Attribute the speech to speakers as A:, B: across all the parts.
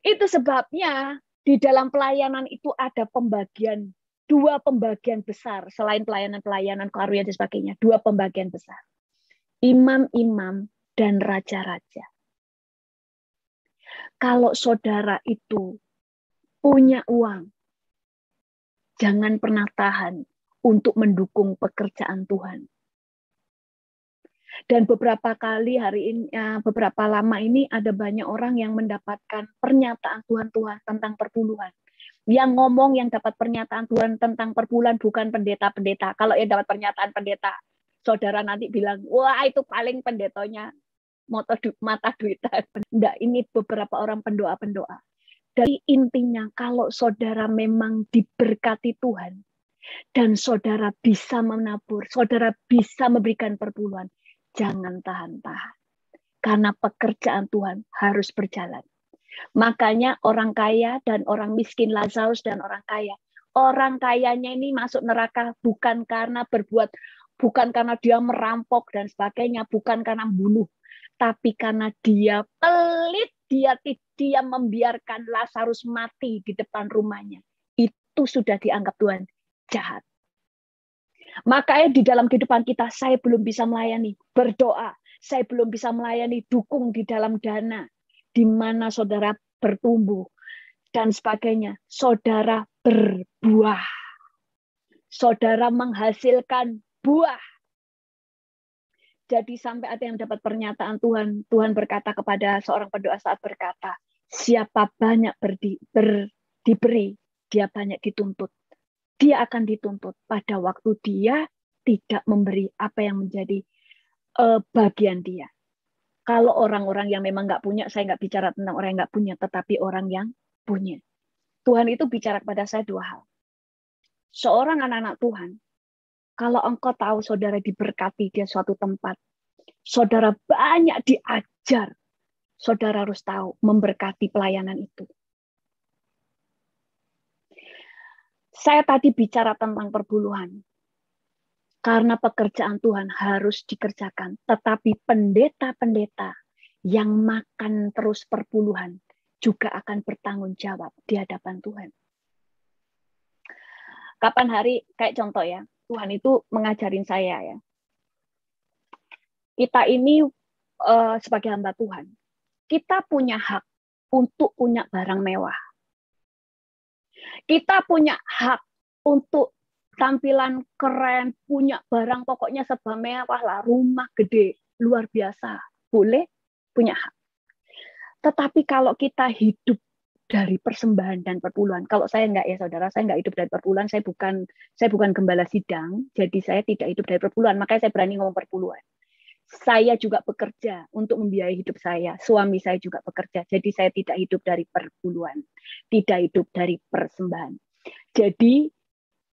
A: Itu sebabnya di dalam pelayanan itu ada pembagian, dua pembagian besar selain pelayanan-pelayanan karunia dan sebagainya, dua pembagian besar. Imam-imam dan raja-raja. Kalau saudara itu punya uang, jangan pernah tahan untuk mendukung pekerjaan Tuhan. Dan beberapa kali hari ini, beberapa lama ini ada banyak orang yang mendapatkan pernyataan Tuhan tentang perpuluhan. Yang ngomong yang dapat pernyataan Tuhan tentang perpuluhan bukan pendeta-pendeta. Kalau yang dapat pernyataan pendeta, saudara nanti bilang, wah itu paling pendetonya mata duitan. Enggak, ini beberapa orang pendoa-pendoa. Dari intinya, kalau saudara memang diberkati Tuhan, dan saudara bisa menabur, saudara bisa memberikan perpuluhan, jangan tahan-tahan. Karena pekerjaan Tuhan harus berjalan. Makanya orang kaya dan orang miskin, Lazarus dan orang kaya. Orang kayanya ini masuk neraka bukan karena berbuat, bukan karena dia merampok dan sebagainya, bukan karena bunuh. Tapi karena dia pelit, dia membiarkan Lazarus mati di depan rumahnya. Itu sudah dianggap Tuhan jahat. Makanya di dalam kehidupan kita, saya belum bisa melayani berdoa, saya belum bisa melayani dukung di dalam dana, di mana saudara bertumbuh dan sebagainya. Saudara berbuah, saudara menghasilkan buah. Jadi sampai ada yang dapat pernyataan Tuhan, Tuhan berkata kepada seorang pendoa saat berkata, siapa banyak diberi, dia banyak dituntut. Dia akan dituntut pada waktu dia tidak memberi apa yang menjadi bagian dia. Kalau orang-orang yang memang nggak punya, saya nggak bicara tentang orang yang nggak punya, tetapi orang yang punya. Tuhan itu bicara kepada saya dua hal. Seorang anak-anak Tuhan, kalau engkau tahu saudara diberkati di suatu tempat, saudara banyak diajar, saudara harus tahu memberkati pelayanan itu. Saya tadi bicara tentang perpuluhan. Karena pekerjaan Tuhan harus dikerjakan. Tetapi pendeta-pendeta yang makan terus perpuluhan juga akan bertanggung jawab di hadapan Tuhan. Kapan hari, kayak contoh ya, Tuhan itu mengajarin saya ya. Kita ini sebagai hamba Tuhan, kita punya hak untuk punya barang mewah. Kita punya hak untuk tampilan keren, punya barang pokoknya serba mewah lah, rumah gede, luar biasa. Boleh, punya hak. Tetapi kalau kita hidup dari persembahan dan perpuluhan, kalau saya enggak ya saudara, saya enggak hidup dari perpuluhan, saya bukan gembala sidang, jadi saya tidak hidup dari perpuluhan, makanya saya berani ngomong perpuluhan. Saya juga bekerja untuk membiayai hidup saya. Suami saya juga bekerja. Jadi saya tidak hidup dari perpuluhan. Tidak hidup dari persembahan. Jadi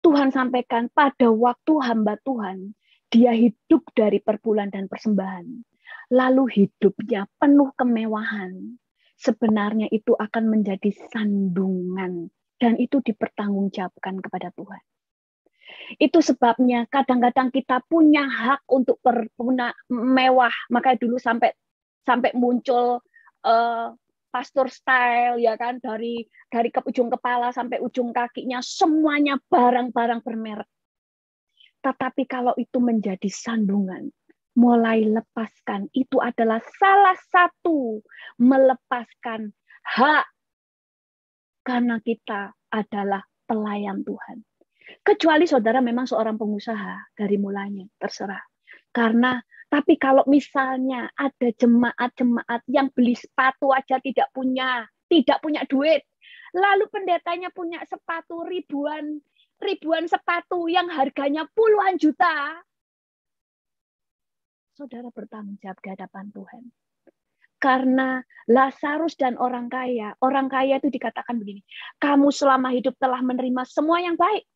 A: Tuhan sampaikan pada waktu hamba Tuhan, dia hidup dari perpuluhan dan persembahan. Lalu hidupnya penuh kemewahan. Sebenarnya itu akan menjadi sandungan. Dan itu dipertanggungjawabkan kepada Tuhan. Itu sebabnya kadang-kadang kita punya hak untuk mewah. Makanya dulu sampai muncul pastor style ya kan, dari ke ujung kepala sampai ujung kakinya semuanya barang-barang bermerek. Tetapi kalau itu menjadi sandungan, mulai lepaskan, itu adalah salah satu melepaskan hak karena kita adalah pelayan Tuhan. Kecuali saudara memang seorang pengusaha dari mulanya, terserah. Tapi kalau misalnya ada jemaat-jemaat yang beli sepatu aja tidak punya duit, lalu pendetanya punya sepatu ribuan sepatu yang harganya puluhan juta, saudara bertanggung jawab di hadapan Tuhan. Karena Lazarus dan orang kaya itu dikatakan begini, kamu selama hidup telah menerima semua yang baik.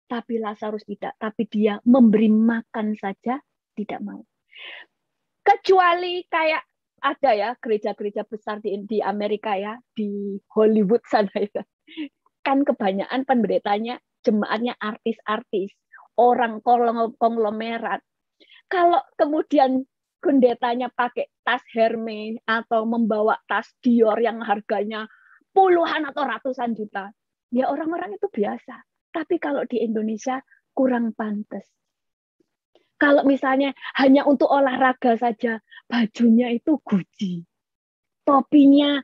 A: Tapi Lazarus tidak, tapi dia memberi makan saja tidak mau. Kecuali kayak ada ya gereja-gereja besar di Amerika ya, di Hollywood sana ya. Kan kebanyakan pendetanya, jemaatnya artis-artis, orang konglomerat. Kalau kemudian pendetanya pakai tas Hermes atau membawa tas Dior yang harganya puluhan atau ratusan juta. Ya orang-orang itu biasa. Tapi kalau di Indonesia kurang pantas. Kalau misalnya hanya untuk olahraga saja, bajunya itu Gucci. Topinya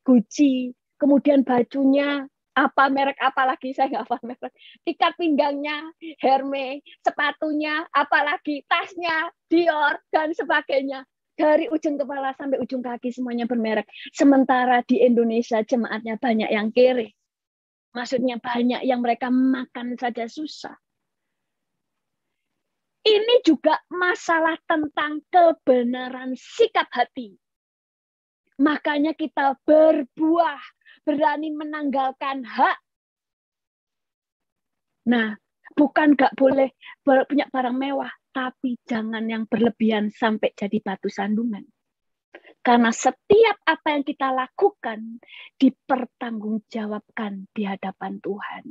A: Gucci. Kemudian bajunya apa merek apa lagi, saya nggak hafal merek. Ikat pinggangnya Hermes, sepatunya apalagi, tasnya Dior dan sebagainya. Dari ujung kepala sampai ujung kaki semuanya bermerek. Sementara di Indonesia jemaatnya banyak yang kere. Maksudnya banyak yang mereka makan saja susah. Ini juga masalah tentang kebenaran sikap hati. Makanya kita berbuah, berani menanggalkan hak. Nah, bukan nggak boleh punya barang mewah, tapi jangan yang berlebihan sampai jadi batu sandungan. Karena setiap apa yang kita lakukan dipertanggungjawabkan di hadapan Tuhan.